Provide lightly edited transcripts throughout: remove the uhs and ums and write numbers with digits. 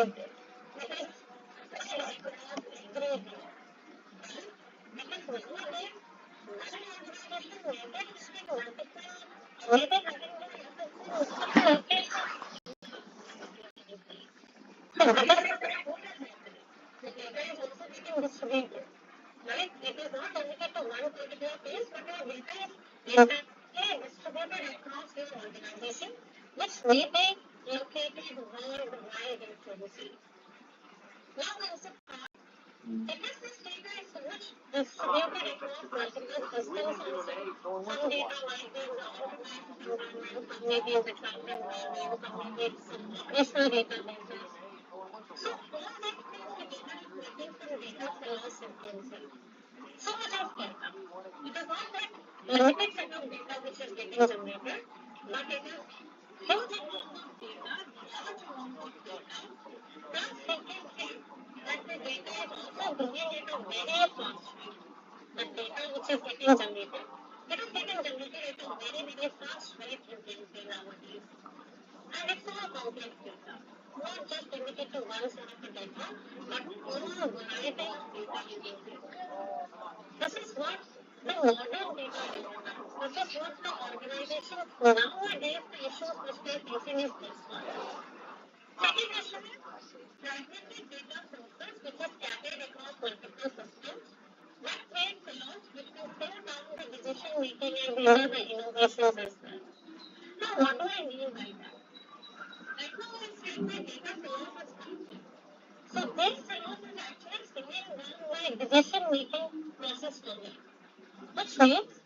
distributed. Because this is across every day. Because nowadays, one organization maybe having multiple, maybe having multiple locations. So because of that, what is happening? The data is also getting distributed. Right? It is not limited to one particular place, but your data is interactively distributed across your organization, which may be located worldwide actually. Now comes the part, because this data is so much distributed across multiple systems also, some data might be in the on-premise environment, some may be in the cloud environment, some may be in some operational databases. So all these things the data is making some data silos sequencing. So much of data. It is not that limited set of data which is getting generated, but it is huge amount of data, large amount of data. Plus we can say that the data is also growing at a very fast rate. The data which is getting generated, it is getting generated at a very, very fast rate you can say nowadays. And it's all complex data. Not just limited to one sort of a data, but all variety of data you can get. This is what the modern data demands. This is what the organizations nowadays, the issues which they are facing is this one. Second issue is fragmented data sources which is scattered across multiple systems. That creates silos which will slow down the decision making and hinder the innovations as well. Now, what do I mean by that? Right now, I said my data silos is counting. So, this silos is actually slowing down my decision making process for me. Which means,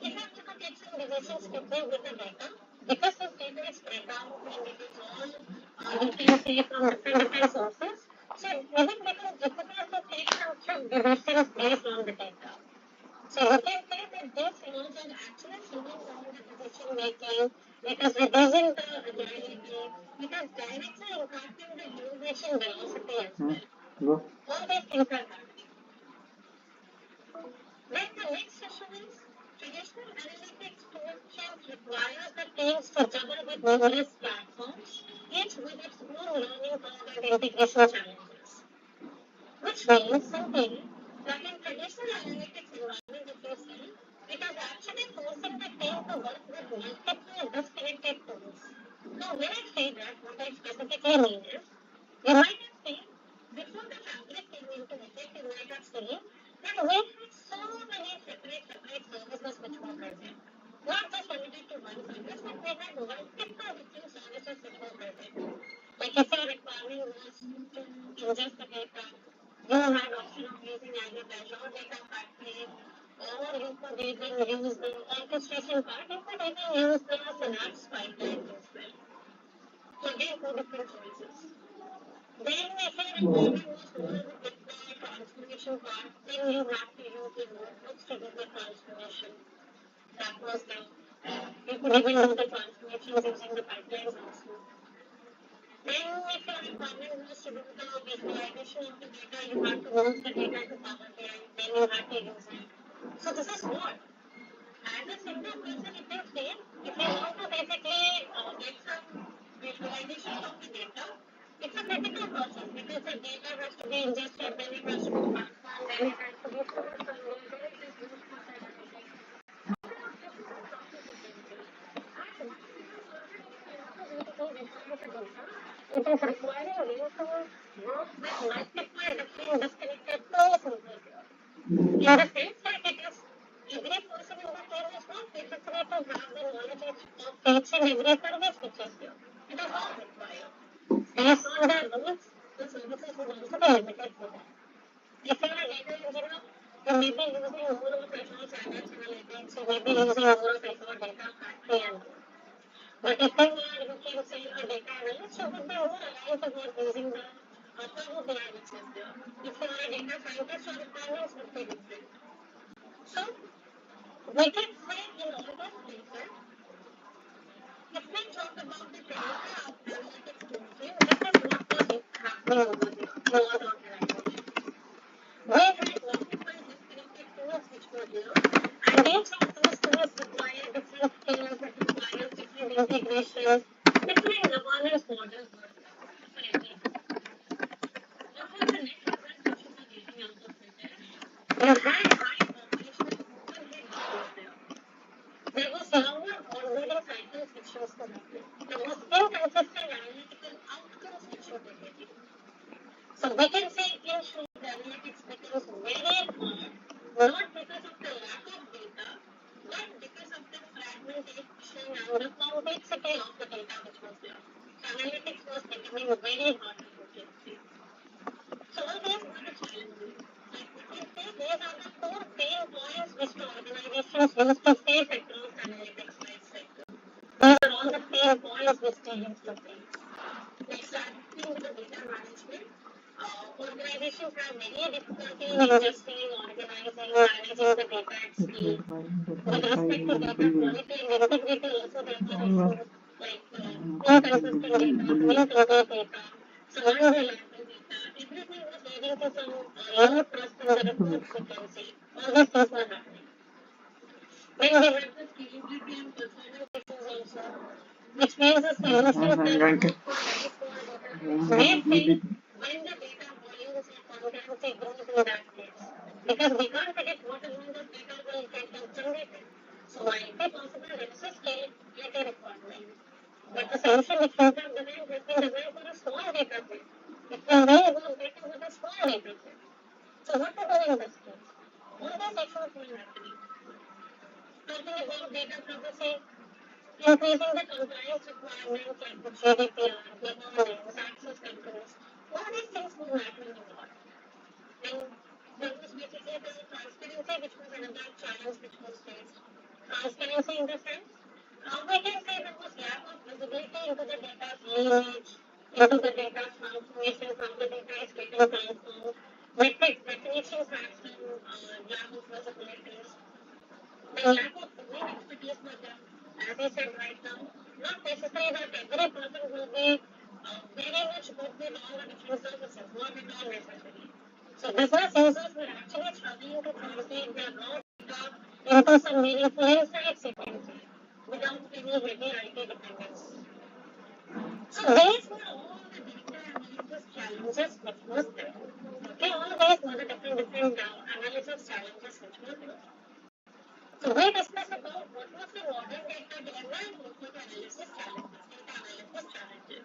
if I want to take some decisions quickly with the data, because this data is spread out and it is all, you can say from different sources, so it even becomes difficult to take some quick decisions based on the data. So you can say that these silos are actually slowing down the decision making, it is reducing the agility, it is directly impacting the innovation velocity as well. All these things are happening. Then the next issue is traditional analytics tools requires the teams to juggle with numerous platforms, each with its own learning curve and integration challenges. Which means simply that in traditional analytics environment, if you see, it is actually forcing the team to work with multiple disconnected tools. Now, when I say that, what I specifically mean is, you might have seen, before the fabric came into effect, you might have seen that we had so many separate services which were present. Not just limited to one service, but we had multiple different services which were present. Like if your requirement was to ingest the data, you had option of using either the Azure Data Factory, or you could even use the orchestration part, you could even use the Synapse pipeline as well. So again, two different choices. Then if your requirement was more with the transformation part, then you have to use the notebooks to do the transformation. That was done. You could even do the transformations using the pipelines also. Then if your requirement was to do the visualization of the data, you have to move the data to Power BI, then you have to use it. So this is what? As a single person, if you say, if you want to basically get some visualization of the data, it's a critical process because the data has to be ingested, then it has to be transformed, then it has to be stored somewhere, then it is used for analytics. It is requiring you to work with multiple different disconnected tools over here. In the sense that it is every person in the team is not necessary to have the knowledge of each and every service which is here. It is not required. Based on the rules, the services would also be limited for that. If you are a data engineer, you may be using more of Azure Synapse Analytics, you may be using more of Azure Data Factory and more. But if you are looking, say, a data analyst, you would be more aligned towards using the Power BI which is there. If you are a data scientist, your requirements would be different. So, we can say in all those places, if we talk about the technical analytics tools, this is what was happening over there in all organizations. We had multiple disconnected tools which were there, and each of those tools require different skills, it requires different integrations, different governance models were there for everything. we can say in short, analytics becomes very hard, not because of the lack of data, but because of the fragmentation and the complexity of the data which was there. So analytics was becoming very hard to do. So all these were the challenges. Like we can say these are the four pain points which the organizations used to face across analytics life cycle. These are all the pain points which they used to face. Like starting with the data management, organizations have many difficulty in ingesting, organizing, managing the data at scale. With respect to data quality and integrity, also there are issues like inconsistent data, incomplete data, surrounding lack of data. Everything was leading to some low trust in the reports we can see. All these things were happening. Then we have the scalability and performance issues also, which means the solutions that are used for very small data may fail when the data volumes or concurrency grows in that case. Because we can't predict what amount of data will get generated. So might be possible there is a scalability requirement. But the solution which we have designed has been designed for a small data set. It will really work better with a small data set. So what to do in this case? All these issues will happen. Talking about data privacy, increasing the compliance requirements like the GDPR, governance, access controls, all these things will matter a lot. And there was basically the transparency, which was another challenge which was faced. Transparency in the sense, we can say there was lack of visibility into the data's lineage, into the data's transformation, how the data is getting transformed, metrics, definitions had some lack of visibilities. The lack of domain expertise for them, as I said right now, not necessary that every person will be very much good with all the different services, not at all necessary. So business users were actually struggling to translate their raw data into some meaningful insights, you can say, without any heavy IT dependence. So these were all the data analysis challenges which was there. Okay, all these were the different analysis challenges which were there. So we discussed about what was the modern data dilemma and what were the analysis challenges, data analysis challenges.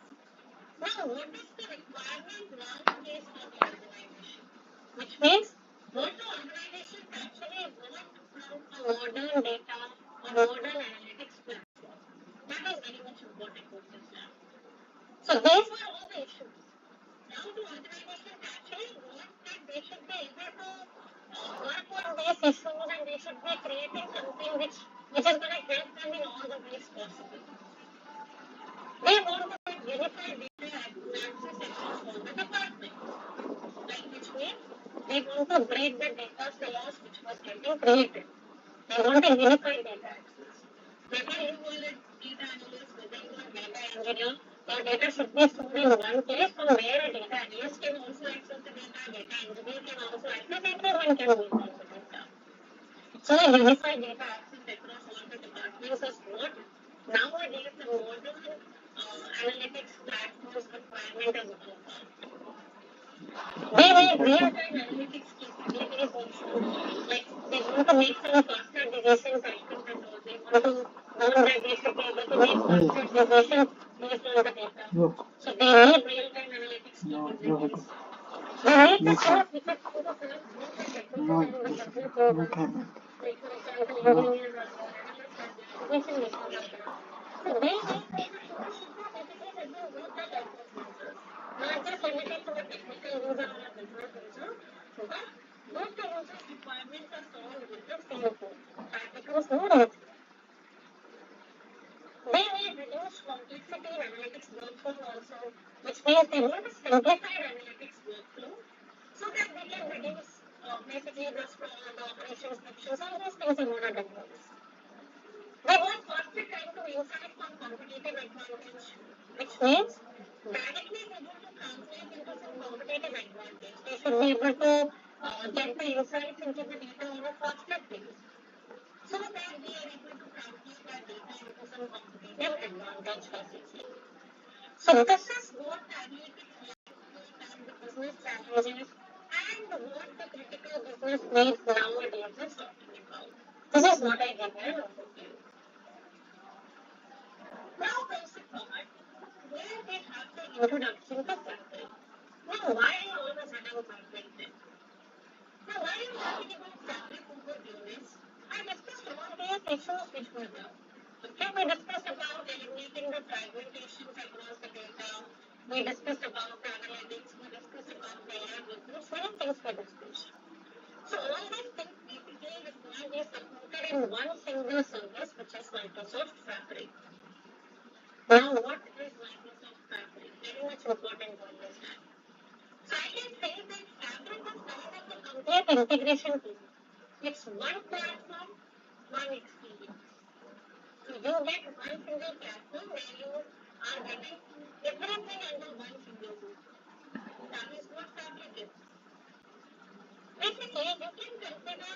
Now, what is the requirement nowadays for the organization? Which means what the organizations actually want from a modern data or modern analytics platform. That is very much important to understand. So these were all the issues. Now the organizations actually want that they should be able to work on these issues and they should be creating something which is going to help them in all the ways possible. They want to have unified data access across all the departments. Like which means they want to break the data silos which was getting created. They want a unified data access. Whether you are a data analyst, whether you are a data engineer, your data should be stored in one place from where a data analyst can also access the data engineer can also access, everyone can use all the data. So a unified data access across all the departments is what nowadays the modern analytics platforms requirement is all about. They need real-time analytics capabilities also. Like they want to make some faster decisions outcomes and all. They want to know that they should be able to make faster decisions based on the data. So they need real-time analytics capabilities. They need to source which is going to serve both the technical and the business users. Like for example, engineers are there, analysts are there, decision makers are there. So they need to make sure that basically that they work at business users. Not just limited to a technical user or a business user, but both the users' requirements are solved with the same tool. That becomes more easy. They need reduced complexity in analytics workflow also, which means they want a simplified analytics workflow so that they can reduce basically the sprawl, the operations frictions, all those things in order to do this. They want faster time to insight from competitive advantage, which means directly they want to translate into some competitive advantage. They should be able to get the insights into the data on a faster pace so that they are able to translate that data into some competitive advantage basically. So this is what the analytics workflows and the business challenges and what the critical business needs nowadays is talking about. This is what I give an overview. Now comes the part where we have the introduction to Sample. Now, why all of a become perfect then. Now, while I'm talking about fabric over units, I discussed all these issues which were there. Okay, we discussed about eliminating the fragmentations across the data. We discussed about the analytics. We discussed about the AI business. Many things were discussed. So all these things basically require be supported in one single service, which is Microsoft Fabric. Now, what is Microsoft Fabric? Very much important to understand. So I can say that Fabric is kind of a complete integration tool. It's one platform, one experience. So you get one single platform where you are getting everything under one single roof. That is what Fabric is. Basically, you can consider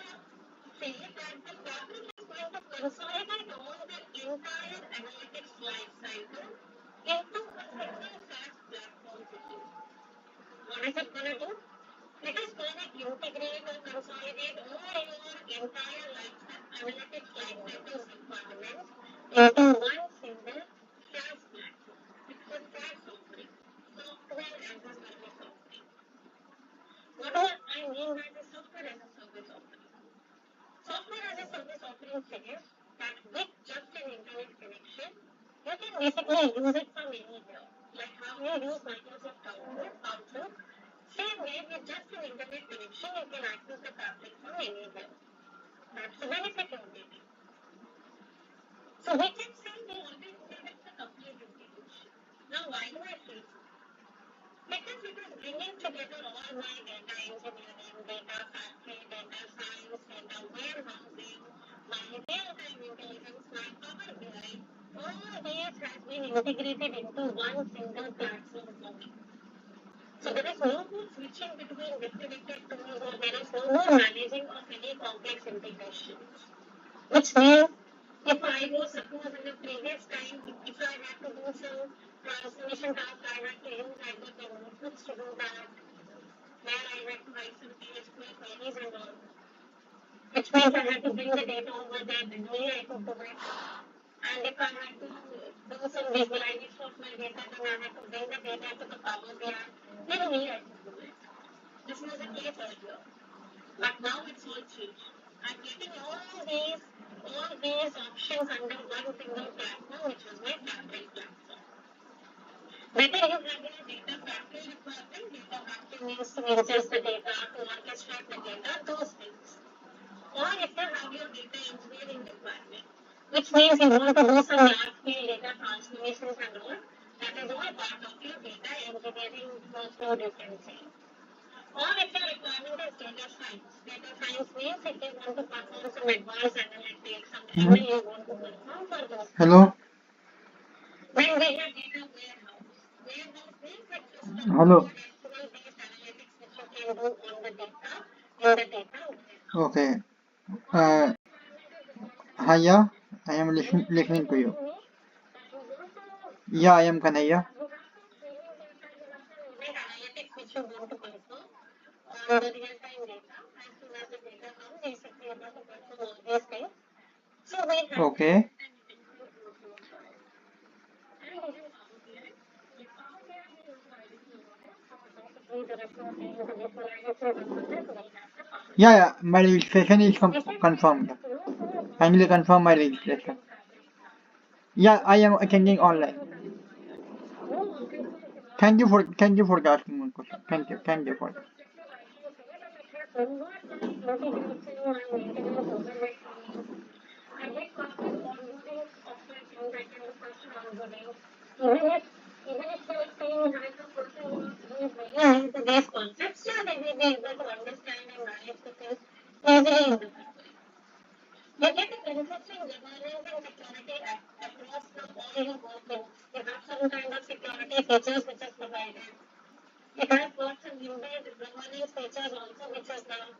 say that the Fabric is going to consolidate all the entire analytics life cycle into a single SaaS platform for you. What is it going to do? It is going to integrate or consolidate all your entire analytics life cycle requirements into one single SaaS platform. It's a SaaS offering, software as a service offering. What do I mean by the software as a service offering? Software as a service offering says that with just an internet connection, you can basically use it from anywhere. Like how you use Microsoft Outlook, same way with just an internet connection, you can access the Fabric from anywhere. That's the benefit of it. So we can say we always say that's a complete integration. Now, why do I say so? Because it is bringing together all my data engineering, data factory, data science, data warehousing, my real-time intelligence, my Power BI, all these has been integrated into one single platform for me. So there is no more switching between different tools or there is no more managing of any complex integrations. Which means if I was suppose in the previous time, if I had to do some transformation task, I had to use either the notebooks to do that, where I had to write some PHP queries and all. Which means I had to bring the data over there, manually I could do it. And if I had to do some visualization of my data, then I had to bring the data to the Power BI, manually I could do it. This was the case earlier. But now it's all changed. I'm getting all these options under one single platform, which is my Fabric platform. Whether you have your data factory requirement, data factory means to ingest the data, to orchestrate the data, those things. Or if you have your data engineering requirement, which means you want to do some large-scale data transformations and all, that is all part of your data engineering workload, you can say. Or if your requirement is data science. Data science means if you want to perform some advanced analytics, some ML you want to perform for those. Hello. Then we have data warehouse. Warehouse means it's just a Hello. SQL-based analytics which you can do on the data in the data warehouse. Okay. Hi, yeah. I am listening to you. Yeah, I am Kanaya. Analytics which you want to perform on the real-time data. As soon as the data comes, basically you want to perform all these things. So we have Okay. Yeah. My registration is confirmed. Kindly confirm my registration. Yeah, I am attending online. Thank you for asking one question. Thank you for that. These concepts, yeah, they will be able to understand and manage the things easily in the future. You get a consistent governance and security across all your workloads. You have some kind of security features which is provided. It has got some inbuilt governance features also which is there.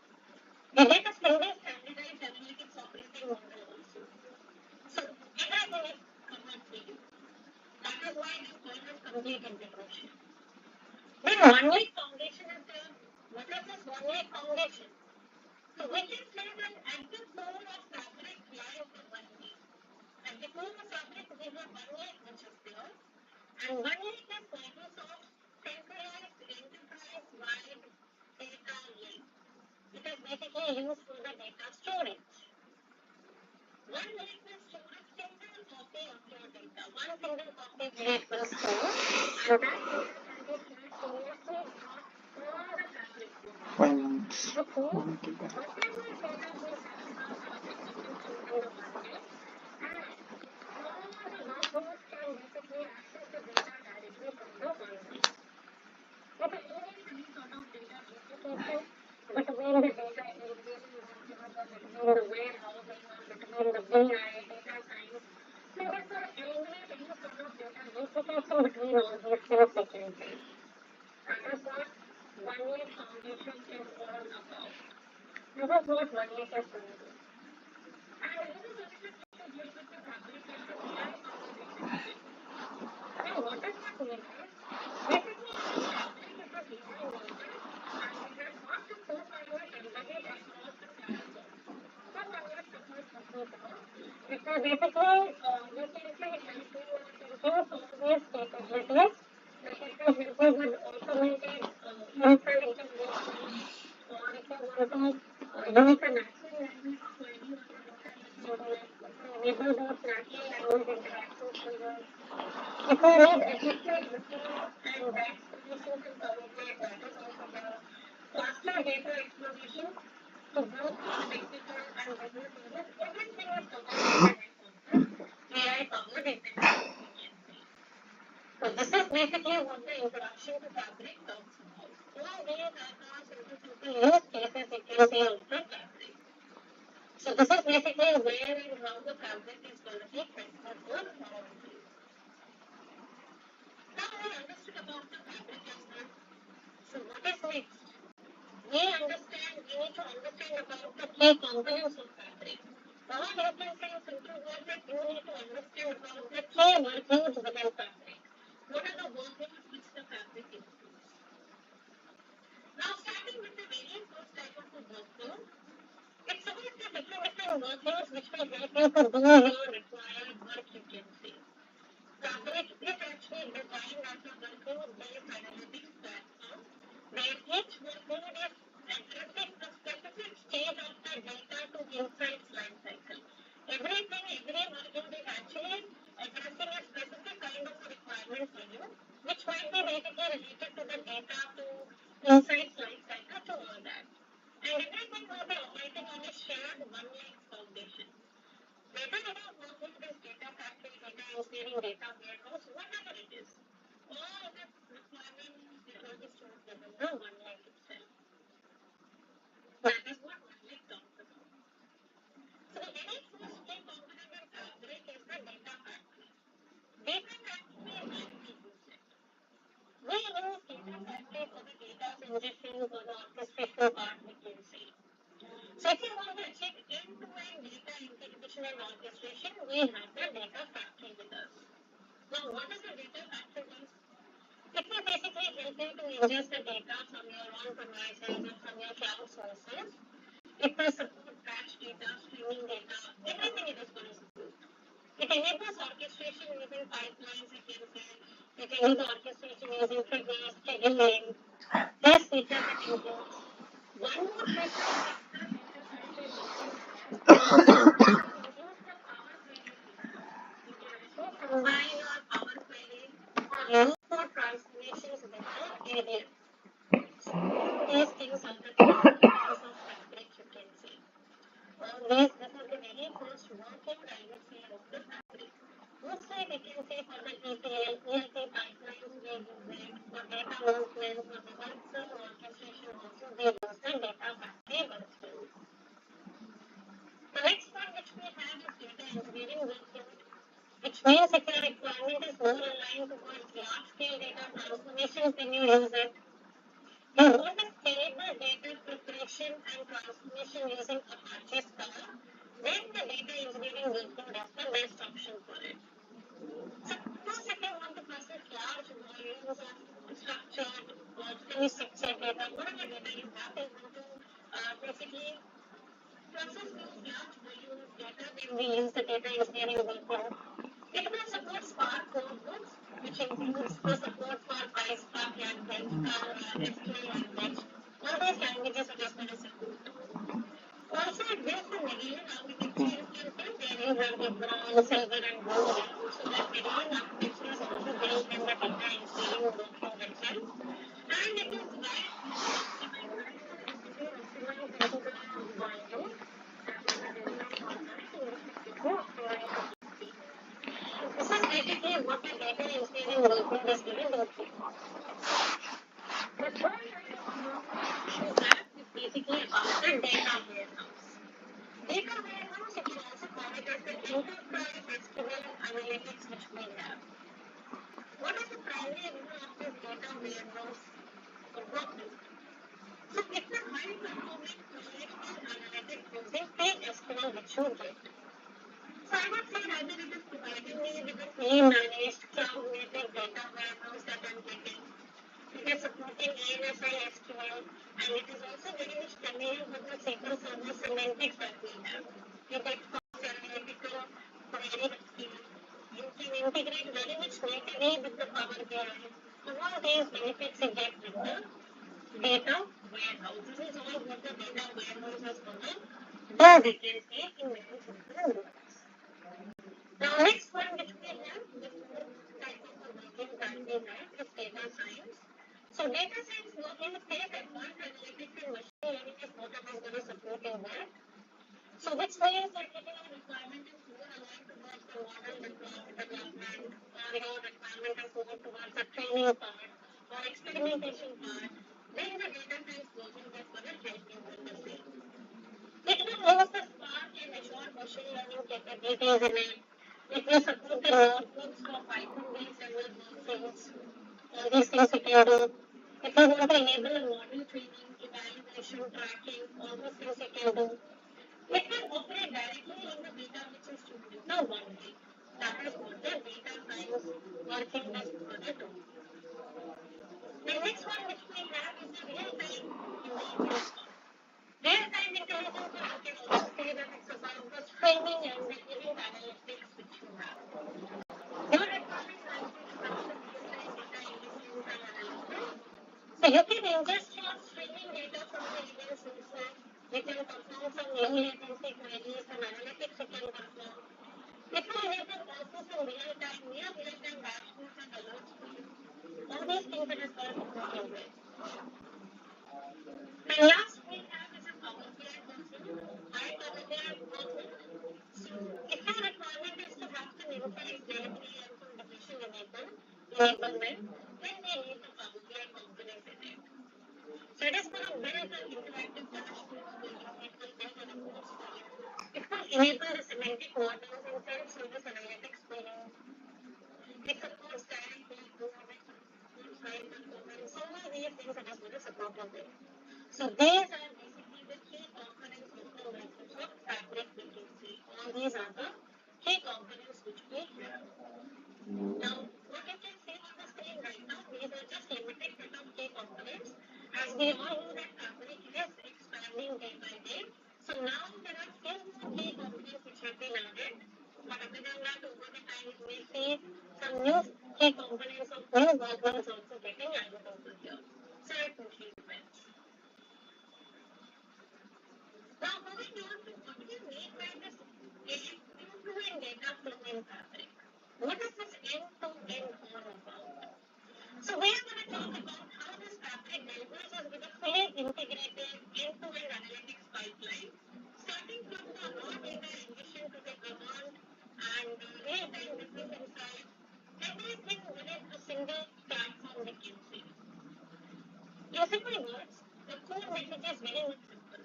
You get a single standardized analytics operating model also. So everything is covered for you. That is why it is called as complete integration. Then one-week foundation is there. What is this one-week foundation? So we can say that at the core of Fabric lies the one week. At the core of Fabric, we have one week which is there, and one week is Microsoft's centralized enterprise-wide data lake. It is basically used for the data storage. One lake will store a single copy of your data. One single copy lake will store, and that data can be continuously across all the fabric zones. 5 minutes. Which means One gigabyte. whatever data we have in our fabric, we can store in the one lake, and all the workloads can basically access the data directly from the one lake. It eliminates any sort of data duplication between the data engineering workloads or between the warehousing or between the BI, data science. So this will eliminate any sort of data duplication between all these things we can say. That is what One Lake Foundation is all about. This is what One Lake is going to do. And another benefit which you get with the fabric is the AI powered data engine. Now, what does that mean is, basically the fabric is a AI engine and it has got the Copilot embedded across the platform. Copilot supports Jupyter. It will basically, you can say, help you to use all these capabilities. Like it will help you with automated insight workflows, or if you want to use a natural language query on the data engineering, it will enable those natural language interactions for you. If you need efficient reports and batch solutions in Power BI, that is also there. Faster data exploration to both technical and business users, everything is covered under this concept, AI-powered data engineering, we can say. So this is basically what the introduction to Fabric talks about. All these are the simple use cases you can see of the Fabric. So this is basically where and how the Fabric is going to be transferred to our employees. Now we understood about the Fabric as well. So what is next? We need to understand about the key components of Fabric. Or you can say in simple words that you need to understand about the key workloads within Fabric. What are the workloads which the Fabric includes? Now starting with the very first type of a workload, it's about the different workloads which will help you to do your required work, you can say. Fabric is actually designed as a workload-based analytics platform where each workload is addressing a specific stage of the data to insights lifecycle. Every workload is actually addressing a specific kind of a requirement for you, which might be basically related to the data to insights lifecycle to all that. And everything will be operating on a shared One Lake foundation. Whether our workload is data factory, data engineering, data warehouse, whatever it is, all the requirements are going to be stored within the One Lake itself. That is what One Lake talks about. So the very first key component in Fabric is the data factory. Data factory is where we use it. We use data factory for the data ingestion, for the orchestration part, we can say. So if you want to achieve end-to-end data integration and orchestration, we have the data factory with us. Now, what does the data factory do? It will basically help you to ingest the data from your on-premises or from your cloud sources. It will support batch data, streaming data, everything it is going to support. It enables orchestration using pipelines, you can say. It enables orchestration using triggers, scheduling. These features it includes. One more feature which the data factory workload has includes the Power Query feature. You can actually combine your Power Query or look for transformations with the ADF. So all these things are the key components of Fabric, you can say. This is the very first workload I would say of the Fabric. Mostly we can say for the ETL, ELT pipelines we use it, for data movement, for the workflow orchestration also we use the data factory workflow. The next one which we have is data engineering workload, which means if your requirement is more aligned towards large-scale data transformations, then you use it. You want a scalable data preparation and transformation using Apache Spark, then the data engineering workload is the best option for it. Suppose if you want to process large volumes of structured or semi-structured data, whatever data you have, you want to basically process those large volumes of data, then we use the data engineering workload. It will support Spark notebooks, which includes the support for PySpark language, SQL language. All these languages are just going to support. Also, it builds the Medallion architecture Okay. in temple, where you have the bronze, silver, and gold layers. So that Medallion architecture is also built in the data encoding workflow itself. And it is right optimized into the volume that is the design contract in respect to optimized efficiency. This is basically what the data engineering workload is going to do. The third kind of workload which we have is basically about the data warehouse. Data warehouse, you can also call it as the enterprise SQL analytics which we have. What is the primary role of this data warehouse workload? So it's a high performing relational analytics using PSQL which you get. So I would say either it is providing me with a fully managed cloud native data warehouse that I'm getting. It is supporting ANSI SQL, and it is also very much familiar with the SQL Server semantics that we have. You get fast analytical query speed. You can integrate very much natively with the Power BI. All these benefits you get with the data warehouse. This is all what the data warehouse is going to do, we can say, in very simple words. Now, next one which we have, the fourth type of a working that we have is data science. So data science working with advanced analytics and machine learning is what I was going to support in that. So which means that if your requirement is more aligned towards the model development, or your requirement is more towards the training part or experimentation part, then the data science working is going to help you with the same. It will use the Spark and Azure machine learning capabilities in it. It will support the notebooks for Python-based ML workflows. All these things it can do. If you want to enable a model training, evaluation, tracking, all those things it can do. It will operate directly on the data which is stored in the OneDB. That is what the data science working is going to do. The next one which we have is the real-time intelligence. Real-time intelligence, you can also say that it's about the streaming and the event analytics which you have. Your requirement might be about the real-time data intelligence and analysis. So you can ingest your streaming data from the event sources. You can perform some low latency queries, some analytics you can perform. It will enable also some real-time, near real-time dashboards and alerts for you. All these things it is going to support you with. And last we have is a Power BI workflow. Why Power BI workflow? So if your requirement is to have some insights directly and some decision enablement, then we need the Power BI component in it. So it is going to build the interactive dashboards for you. It will build the reports for you. It will enable the semantic models and self-service analytics for you. It supports direct code, it supports high performance. So all these things it is going to support you with. So these are basically the key components of the Microsoft Fabric we can see. All these are the key components which we have. Now, what you can see on the screen right now, these are just limited set of key components. As we all know that Fabric is expanding day by day. So now there are few more key components which have been added. But other than that, over the time, you may see some new key components of new workloads also getting added over here. So it totally depends. Now, moving on to what we mean by this end-to-end data flow in Fabric. What is this end-to-end all about? So we are going to talk about how this Fabric delivers us with a fully integrated end-to-end analytics pipeline, starting from the raw data ingestion to the command and real-time business insights, everything within a single platform we can see. In simple words, the core message is very much simple.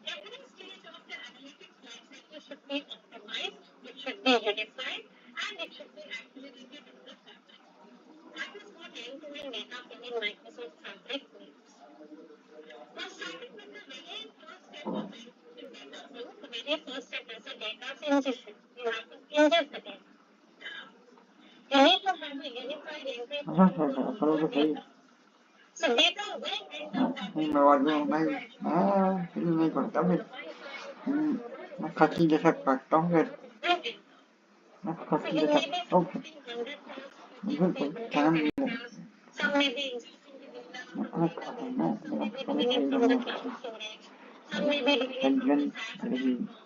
Every stage of the analytics lifecycle should be optimized, it should be unified, and it should be accelerated in the Fabric. That is what end-to-end data flow in Microsoft Fabric means. Now, starting with the very first step of end-to-end data flow, the very first step is the data ingestion. You have to ingest the data. You need to have a unified entry point for all the data. So data will enter Fabric. Nhưng mà bọn tôi may may còn tắm đi nó khó chi để thật và tốt hơn nó khó chi để thật tốt hơn mình vẫn cũng khá là Some may be ingesting the data मैं खाता हूँ ना, मेरा पहले delete सही from the रहना cloud चाहिए। storage. Some may be deleted from कंजन the flash नहीं, drive.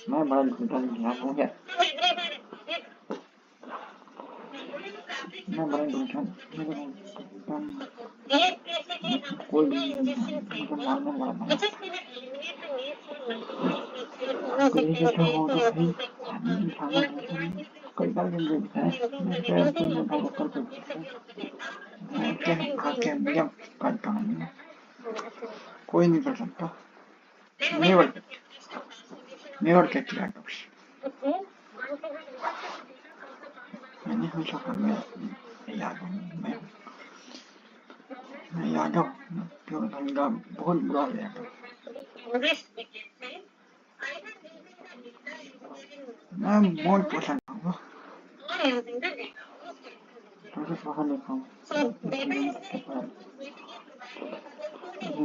मैं बड़ा झूठा इंसान हूँ क्या? So everywhere it मैं बड़ा झूठा, मेरे को electricity मुझको under कोई भी single ingestion मुझे framework, मारने वाला नहीं। which is going to eliminate the need for multiple nuclear कोई झूठा हो तो भाई fuels खाना होता है, कई बार दिन देता है, मैं क्या तुम उठा कर कर सकते हैं, मैं क्या खा के मुझे करता हूँ, कोई नहीं कर सकता, never get that of मैंने हमेशा कर मैं याद हूँ, मैं याद हूँ, क्यों गंगा बहुत बुरा याद हूँ, मैं बहुत पसंद हूँ, मुझे बाहर निकाल,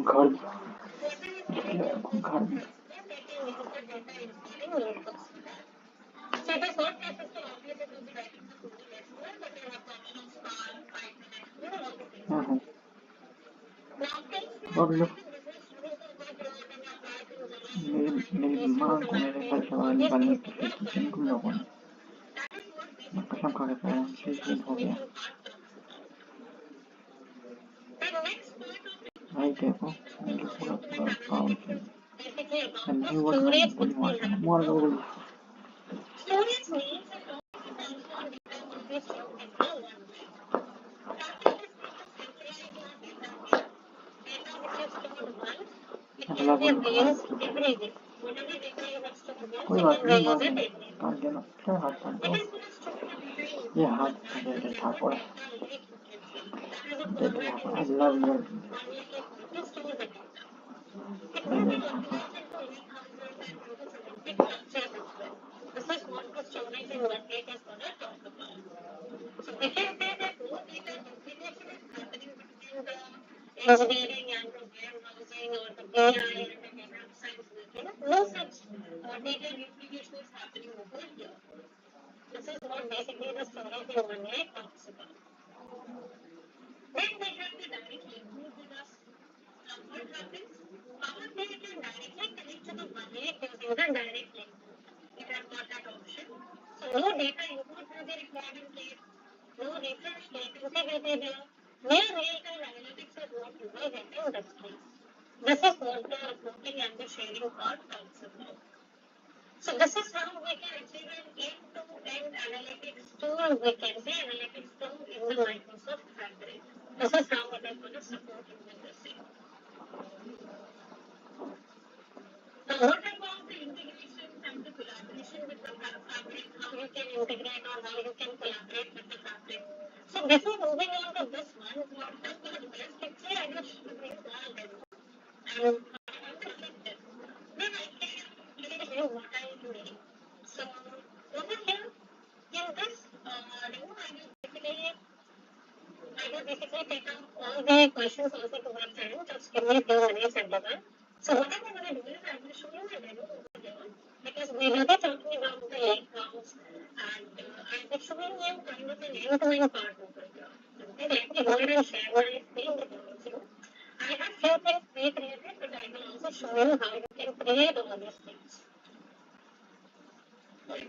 घर घर में So it is not necessary obviously to be writing the code SQL, but you have the option of Spark, Python, and all the things. Now, और लोग मेरी माँ को मेरे घर से बाहर निकालने की कोशिश की तुम लोगों ने, मैं कसम खा के कह रहा हूँ, सुसाइड हो गया, भाई देखो, मुझे पूरा पूरा पावर चाहिए, नहीं वो खाली गोली मार दो गोली, storage needs and also data will be stored in the one place. Data which is stored once, it can be reused every day. Whatever data you have stored once, कोई you बात can नहीं, reuse मार it देना, every day. काट देना, क्या हाथ काट It दो, is going to store the data in ये one हाथ place. They they That Thakur, is a data lake, you can say. That is a they they format Thakur, in I which love the you, one will take to store the data. It they may they be Thakur, localized into any thousand and into semantic structures as well. This is what the storage in one data is going to talk about. So we can say that no data integration is happening between the engineering and the warehousing or the BI and the data science business. No such data duplication is happening over here. This is what basically the storage in one layer talks about. Then we have the direct link. What happens? Power BI can directly connect to the one lake using the direct link. You have got that option. So no data input will be required in case, no refresh latency will be there. Near real-time analytics is what you will get in this case. This is what the reporting and the sharing part talks about. So this is how we can achieve an end-to-end analytics tool. We can say analytics tool in the Microsoft Fabric. This is how it is going to support you with this thing. Now, what about the integration and the collaboration with the Fabric? How you can integrate or how you can collaborate with the Fabric? So before moving on to this one, what is the best picture I will show you all demo. And then I can tell you what I am doing. So over here in this demo, I will basically take out all the questions also towards the end. Just give me a few minutes at the back. So what I'm going to do is I will show you a demo over here because we will be talking about the lake house and I'll be showing you kind of an end-to-end part over here. Okay, let me go ahead and share my screen with you. I have few things pre-created, but I will also show you how you can create all these things. Okay.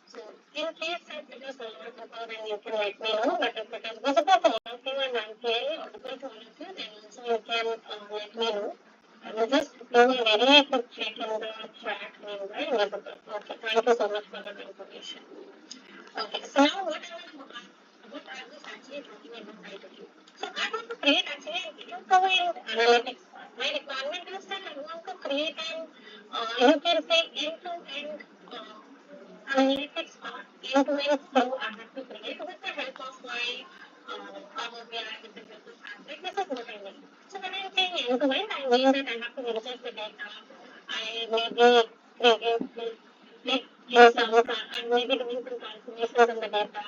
So in case if it is not visible, then you can let me know. But if it is visible, will just do a very quick check in the chat meanwhile, Elizabeth. Okay, thank you so much for that information. Okay, so now what I was actually talking about right away. So I want to create actually an end-to-end analytics part. My requirement is that I want to create an, you can say end-to-end analytics part, end-to-end flow I have to create with the help of my Power BI, with the help of Fabric. This is what I mean. So when I'm saying end-to-end, I mean that I have to ingest the data. I may be creating in some I may be doing some transformations in the data.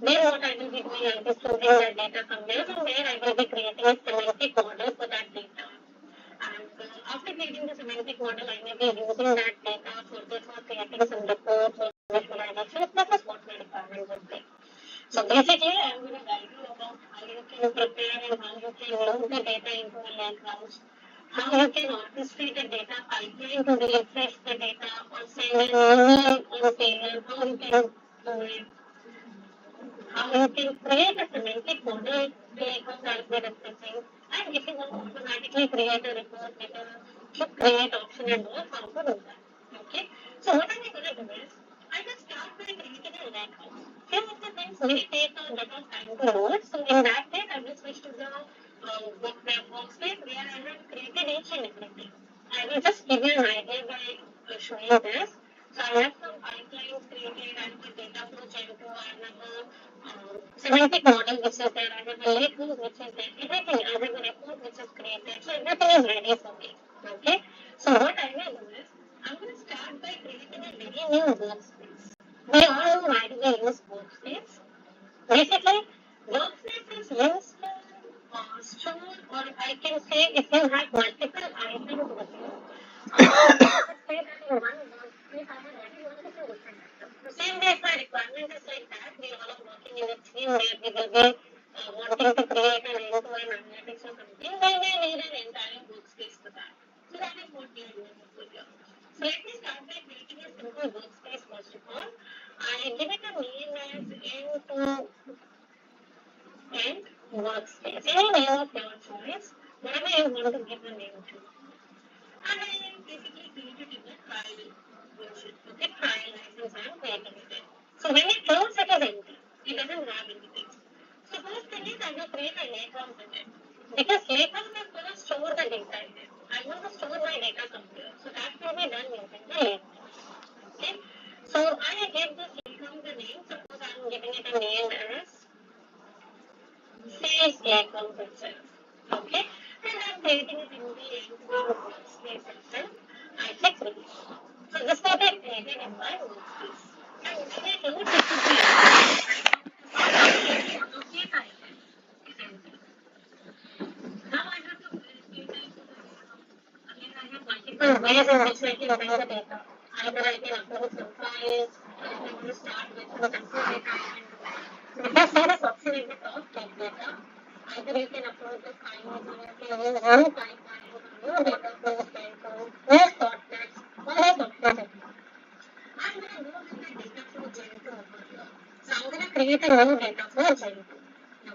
Then what I will be doing, I'll be storing that data somewhere. From there, I will be creating a semantic model for that data. And after creating the semantic model, I may be using that data further for creating some reports or visualizations. That is what my requirement would be. So basically, I'm going to guide you about how you can prepare and how you can load the data into a lakehouse, how you can orchestrate a data pipeline to refresh the data or send an email on failure, how you can do it, how you can create a semantic model like of that we're discussing, and if you want to automatically create a report with a create option and all, how to do that. Okay, so what am I going to do is, I will start by creating a lakehouse. Few of the things may take a bit of time to load, so in that case, I will switch to the workspace where I have created each and everything. I will just give you an idea by showing this. So I have some pipelines created, I have a data flow Gen2, I have a semantic model which is there, I have a lakehouse which is there, everything, I have a report which is created, so everything is ready for me. Okay, so what I will do is, I'm going to start by creating a very new workspace. We all know why do we use workspace. Basically, workspace is used to store, or I can say if you have multiple items with you, let's say that in one workspace I have already multiple different items. The same way if my requirement is like that, we all are working in a team where we will be wanting to create an end-to-end analytics or something, then we need an entire workspace for that. So that is what we are doing over here. So let me start by creating a simple workspace first of all. I give it a name as end-to-end workspace. Any name of your choice, whatever you want to give a name to. And I basically created in the trial version. Okay, trial license I am creating it. So when it close, it is empty. It doesn't have anything. So first thing is I will create a lakehouse in it. Because lakehouse is going to store the data in it. I want to store my data somewhere. So that will be done using the lakehouse. Okay. So I give this lakehouse a name. Suppose I am giving it a name as Sales lakehouse itself. Okay. And I'm creating it in the end-to-end workspace itself. I click release. So this will be created in my workspace. And when I close, it should be okay, item is empty. Now I have to create again, I have multiple ways in which I can bring the data. Either I can upload some files, or if I want to start with the control data, I can do it. So if I see this option at the top, get data, either you can upload the files, or you can use new pipelines, new data flows, new short text, or new documents. I'm going to go with the data flow Gen2 over here. So I'm going to create a new data flow Gen2.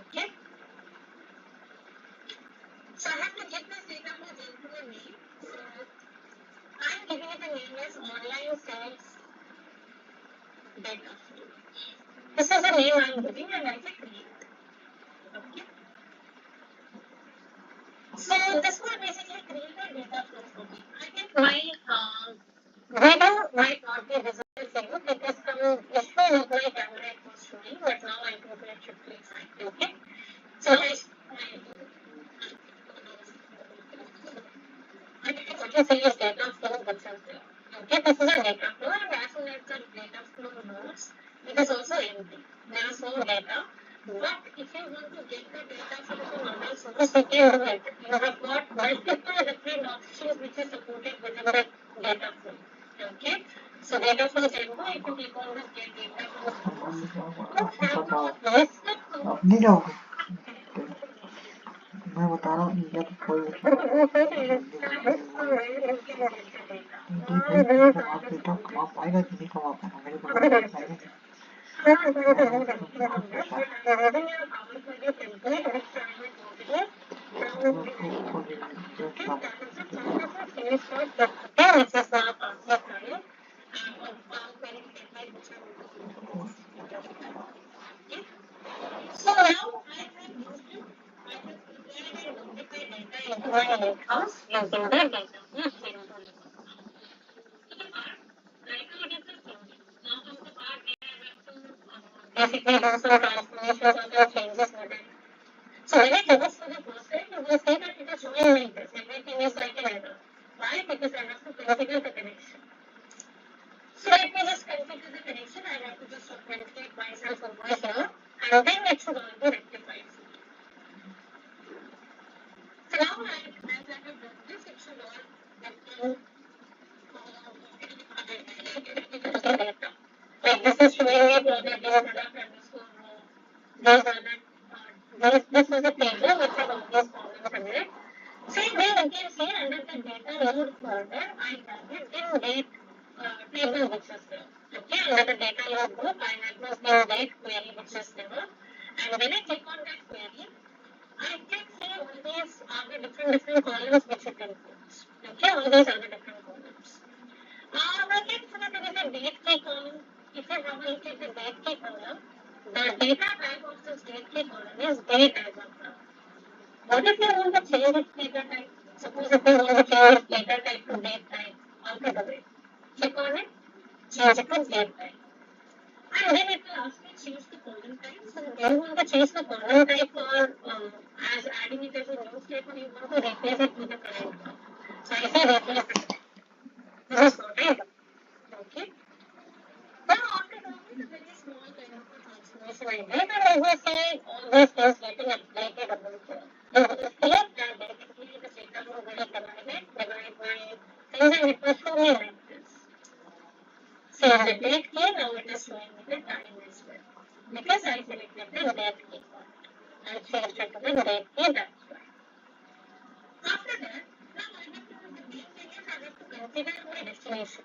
Okay. So I have to give this data flow Gen2 a name. So I'm giving it a name as online sales data flow. This is the name I'm giving and I click create. Okay. So this will basically create a data flow for me. I think my video might not be visible for you because some issue with my camera it was showing, but now I think it should be fine. Okay. So I think what you see is data flow themselves there. Okay, this is a data flow, and as soon as the data flow loads, it is also empty. There is no data. But if you want to get the data from some other source, you can do it. You have got multiple different options which is supported within the data flow. Okay, so data flow Gen2, if you click on this get data flow, नहीं जाओगे मैं बता रहा हूँ या तो कोई आप बेटा कमा पाएगा कि नहीं कमा पाएगा मेरे को पाएगा my lakehouse using the data. Yes, we know that. So the part, right now it is the same. Now comes the part where I have to basically do some transformations or some changes with it. So when I do this for the first time, you will see that it is showing like this. Everything is like an error. Why? Because I have to configure the connection. So let me just configure the connection. I have to just authenticate myself over here, and then it should all be rectified. So now, as I have done this, it should all get done. Like this is showing me product underscore these are the this is a table which has all these columns in it. Same way you can see under the data load folder, I have it in date table which is there. Okay, under the data load group, I have this in date query which is there. And when I click on that query, I can see all these are the different columns which it includes. Okay, all these are the different columns. We can see that there is a date key column. If you have a look at the date key column, the data type of this date key column is date as of now. What if you want to change its data type? Suppose if you want to change its data type to date type, how to do it? Click on it, change it to date type. And then it will ask you to change the column type. So do you want to change the column type for as adding it as a new step, or you want to replace it with the current one? So I say replace it. This is what I do. Okay. Now after doing it, a very small kind of a transformation I did, and as I say, all these things getting updated above here. Here, basically the setup was very divided my things, and it was showing me like this. So the date key, now it is showing me the time as well. Because I selected the date key and changed it to the date key, that's why. After that, now I have to, the main thing is I have to configure my destination.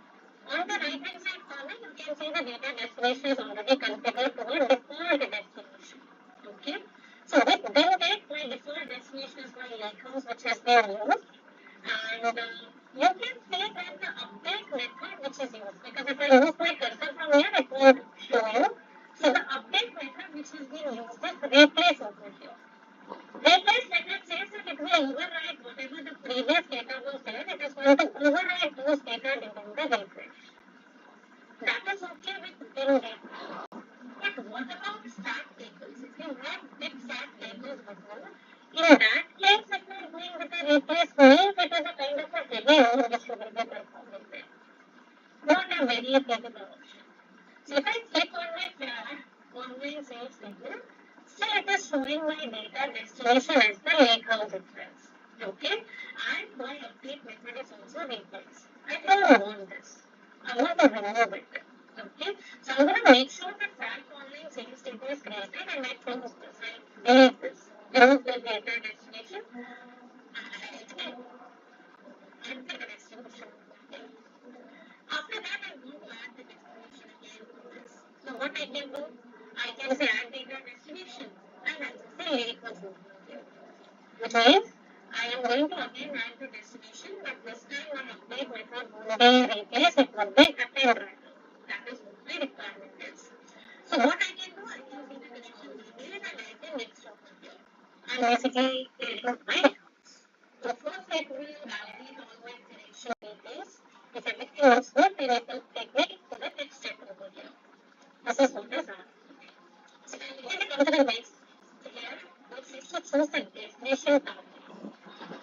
On the right hand side column, you can see the data destination is already configured to a default destination. Okay. So with bin date, my default destination is my lakehouse, which has been used. And you can see that the update method which is used, because if I use my cursor from here, it won't show you. So the update method which is being used is replace over here. Replace method says that it will override whatever the previous data was there, it is going to override those data during the refresh. That is okay with bin data. But what about stack tables? If you have big stack tables before, in that case, if you are going with a replace means it is a kind of a heavy load which you will be performing there. Not a very capable option. So if I click on my flag, online sales table, still it is showing my data destination as the lakehouse itself. Okay, and my update method is also replace. I don't want this. I want to remove it. Okay, so I'm going to make sure that flag online sales table is created and I close this. I delete this. Remove the data destination and the destination. After that, I want to add the destination again to this. So what I can do, I can say add data destination and I will say lakehouse here. Which means I am going to again add the destination, but this time my update method won't be replace, it will be append rather. That is what my requirement is. So what I can do, I can see the connection details and I can next over here. And basically input my accounts. So first it will validate all my connection details. If everything looks good, then it will take me to the next step over here. This is what is happening. So when we come to the next, here we need to choose the destination target.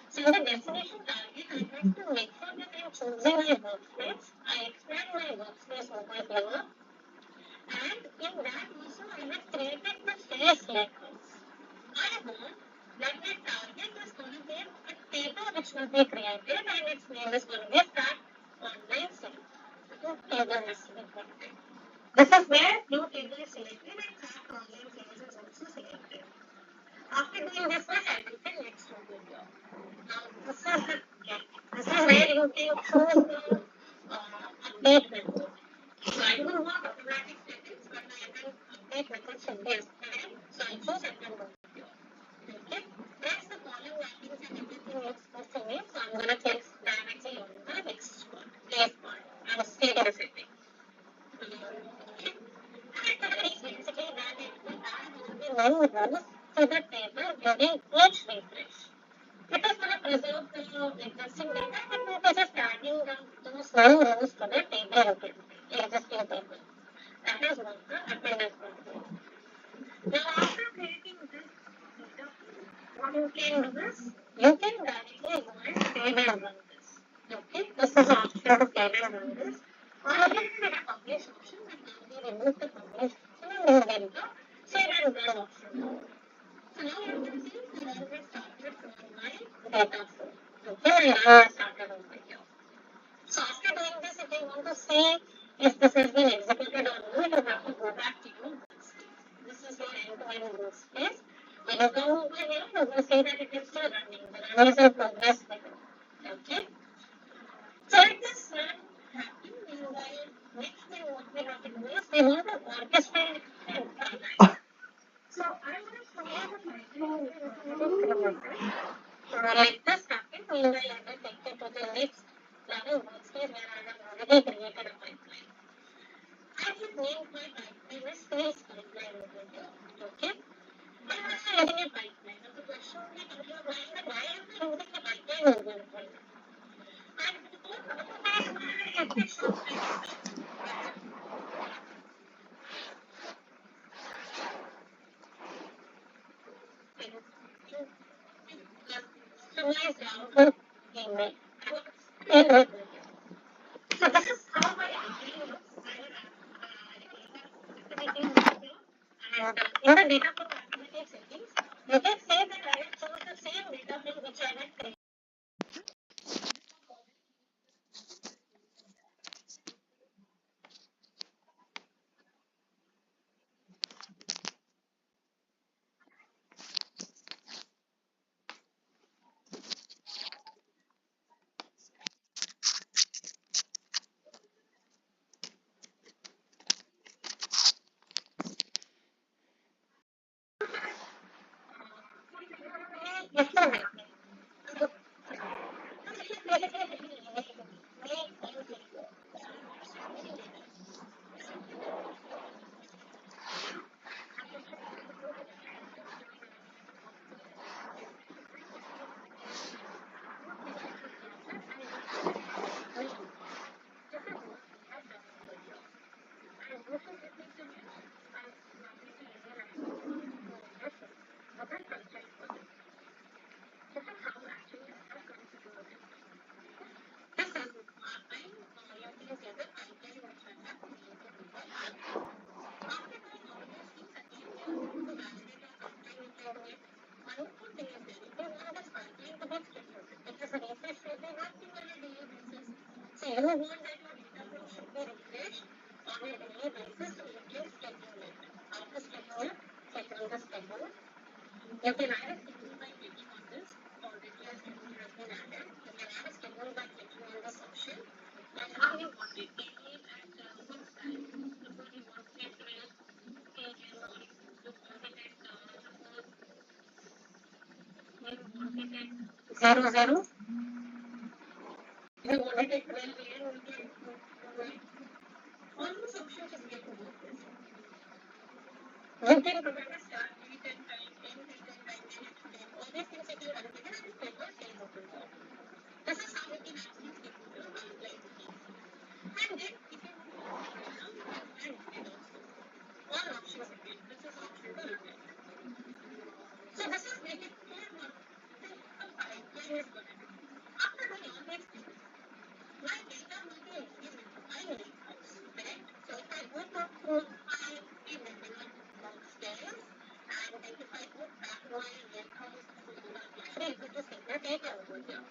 So in the destination target, I have to make sure that I am choosing my workspace. I expand my workspace over here. And in that also, I have created the sales lakehouse. I want that my target is going to be a table which will be created and its name is going to be Start Online Sales. So table is selected. This is where new table is selected and Start Online Sales is also selected. After doing this much, I will say next over here. Now this is where you can choose the update method. So I don't want automatic settings, but I can update method should be applied. So I choose append over here. Okay. That's the column mappings and everything looks good to me. So I'm going to click directly on the next part, place part. I'm saving the settings. Okay. After that, basically that it will add all the new rows to the table during each refresh. It is going to preserve the existing data, but it is just adding those new rows to the table repeatedly, existing table. That is what the append is going to do. Now, after creating this data, what you can do is you can directly go and save and run this. Okay, this is the option to save and run this. Or you can get a publish option that can be remove the publish option and you get the save and run option. So now you can see that I have started from my data flow. Okay, and now I started over here. So after doing this, if you want to see if this has been executed or not, you have to go back to your workspace. This is your end-to-end workspace. When you come over here, you will see that it is still running. The run is in progress there. Okay. So let this run happen. Meanwhile, next thing what we have to do is we want to orchestrate the entire. So I'm going to show you the micro let this happen. Meanwhile, I will take you to the next level workspace where I have already created a pipeline. I have named my pipeline as sales pipeline over here. Okay? And I'm using a pipeline. Now the question will come to your mind that why am I using a pipeline over here? And let me show you. Customize download email. So this is how my email looks. And in the data flow automatic settings, you can say that I will choose the same data flow which I had created. So you want that your data flow should be refreshed on a daily basis, so you can schedule it. How to schedule it? Click on the schedule. You can add a schedule by clicking on this. Already a schedule has been added. You can add a schedule by clicking on this option. And how you want it. Daily at what time? Suppose you want it at 12 p.m. or you want it at suppose you want it at 00. You want it at 12 a.m. You can do it. All those options you get to work with. You can provide a start date and time, end date and time, minute date. All these things you can configure and schedule sales over here. This is how you can actually schedule your pipeline meetings. And then if you want to now you can go and edit also. All options again. This is option to edit. So this is make it clear what the pipeline is going to do. After doing all these things, my data will be increased into my warehouse, correct? So if I go to my downstairs, and then if I go back to my warehouse folder, I should be able to see the data over here.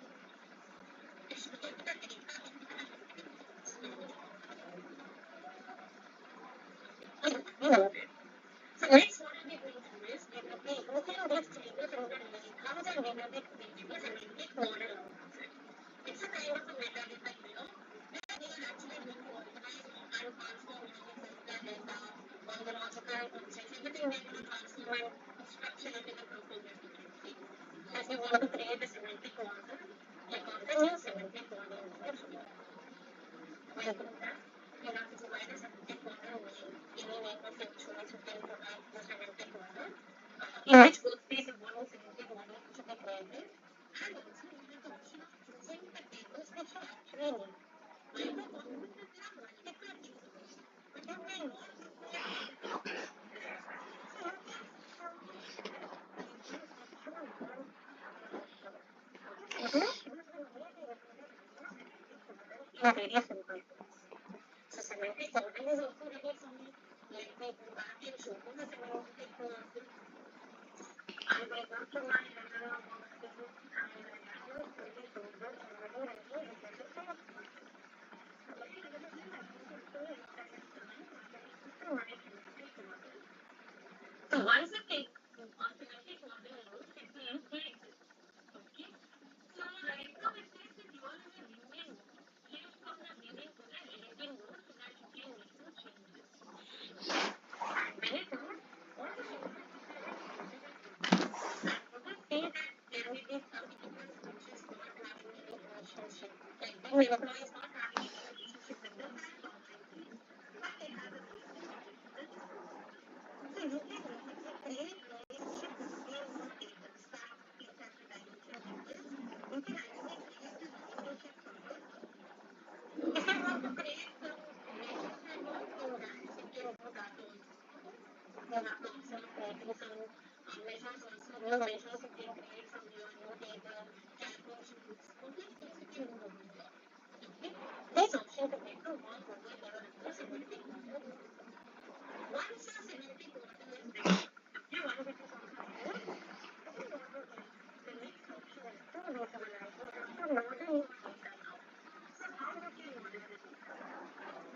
It should get the data into my so next what I'll be going to do is we will be using these changes in the warehouse and we will be creating a semantic model out of it. It's a kind of a metadata here where we are actually going to organize and transform the data, ontological concepts, everything we're going to transform and structure it in a proper way. So if you want to create a semantic model, click on the new semantic model over here. When you do that, you have to provide a semantic model name, any name of your choice, you can provide the semantic model. In which workspace you want the semantic model to be created, and in various environments. So semantic coding is also very funny. Let me go back and show you the semantic technology. I went up to my so once you take automatic model rules, it will include okay. So right now it says that you are in a viewing mode. Shift from the viewing to the editing mode so that you can make some changes. When it moves, all the changes say that there may be some difference which is not having any relationship. Like the employee is not having any relationship with the bank or but they have a relationship with the so you can create relationship between more data stack, data dimension tables. You can actually create a relationship from it. If you want to create some relationship in that, you can do that also. You have to also creating some measures also, new measures you can create from your new table, calculations, all these things you can do over there. Okay? This option to make a work over here in the semantic model. Once your semantic model is ready, okay, one which is also here, the next option is to visualize. You have to model your data now. So how would you model the data?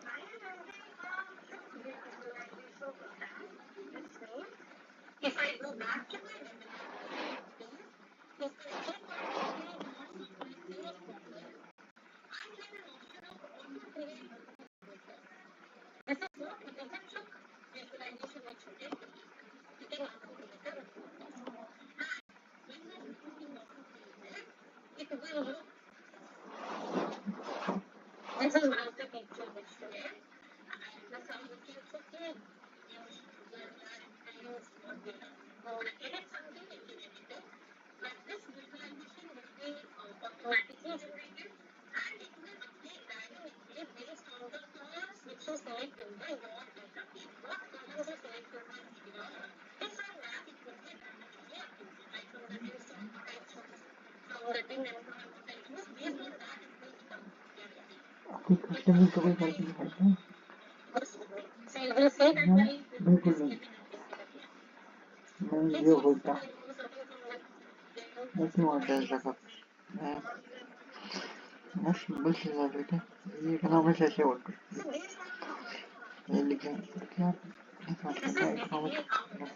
I am using a quick visualization for that, which means if I go back to my webinar page, if I click on create on my create folder, I get an option of auto create a folder. This is what it is a quick visualization which you can do. You can auto create a report. And when the report is auto created, it will look. This is one of the picture which you get. And the sum which you should give. You should use what data. Edit something, you can edit it. But this visualization will be automatically generated and it will update dynamically based on the columns which you select in the your data. What columns you select in the here, based on that it will be dynamically updated. Like from the team stock what I choose, from the team employee what I choose, based on that it will become updated. आपकी customer को कोई फर्क नहीं पड़ता है So you will say that my बिल्कुल नहीं मैं ये बोलता मैं क्यों आता है ऐसा कुछ मैं बस ला बेटा ये इकोनॉमिक्स ऐसे बोलते ये लिखे क्या एक बात करना है economics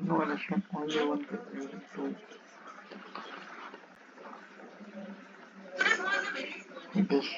no election only one two this